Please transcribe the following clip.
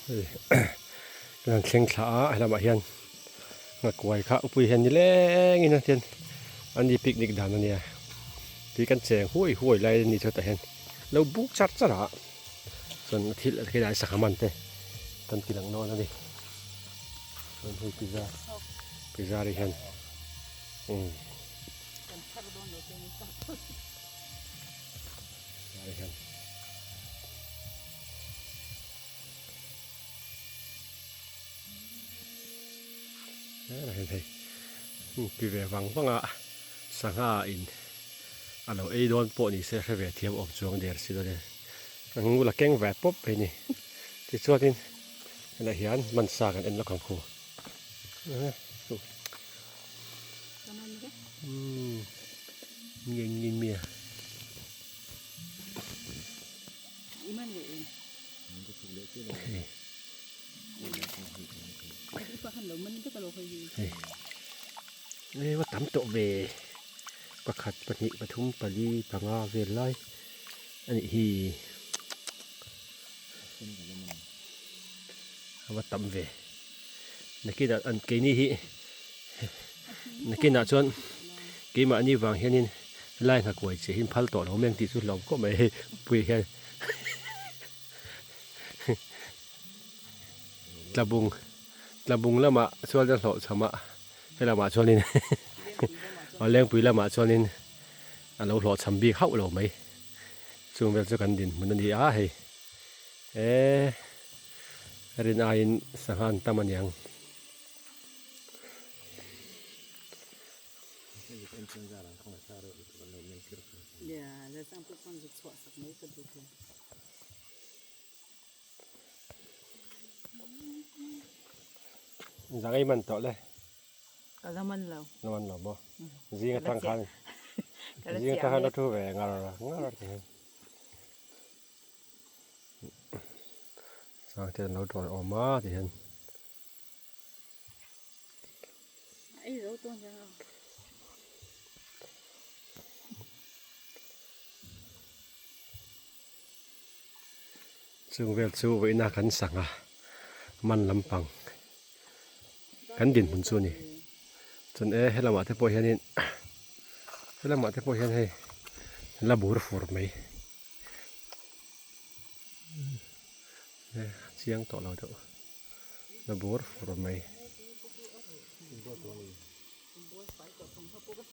นั่นเชียงขาให้เรามาเฮียนมากวยค่ะปุยเห็นนี่แหละนี่นะเทียนอันนี้ปิกนิกดานนั่นเนี่ยปีกันแจงห้วยไรนี่เธอแต่เห็นแล้วบุกชัดซะละส่วนอาทิตย์ที่ได้สักมันเต้กันกินหลังนอนนั่นดิส่วนห้วยพิซซ่าได้เห็นได้เห็นอะไรเห็นปีเววังฟังอ่ะสังหาอินอันเราโดนปนี่เสียเวทียมออกจวงเดียร์สิตัวเนี่ยงูละแกงแหวกปุ๊บไปนี่ที่ช่วงนี้อะไรเห็นมันสากันเอ็นละของครูยิงเมียนี่ว่าตั้มโตเวประคัดปนิปทุมปลีปะงาเวลไลอันนี้ฮีว่าตั้มเวนักกีฬาอันเกนี่ฮีนักกีฬาชนกีมาอันนี้วางเฮียนินไล่หักไว้เสียหินพัลต่อเราแมงตีสุดเราก็ไม่ปุยเฮียตะบุงแล้วมาชวนจะโหดสมะให้เรามาชวนนินเอาเลี้ยงปุยแล้วมาชวนนินเราโหดสมบีเข้าเราไหมช่วงเวลากันดินมันดีเรินอายินสังหารตามันยังจากไอ้มันต่อเลยแล้วมันเราบ่ยิงทางคันยิงทางคันเราทั่วไปงาที่สร้างที่เราถอยออกมาที่เห็นซึ่งเวลสู้ไว้หน้ากันสังมันลำปังกันดินมุนสู้นี่จนให้เรามาที่โพเฮียนี่ให้เรามาที่โพเฮียนให้เราบูรฟอร์ไหมเสียงต่อเราเถอะเราบูรฟอร์ไหม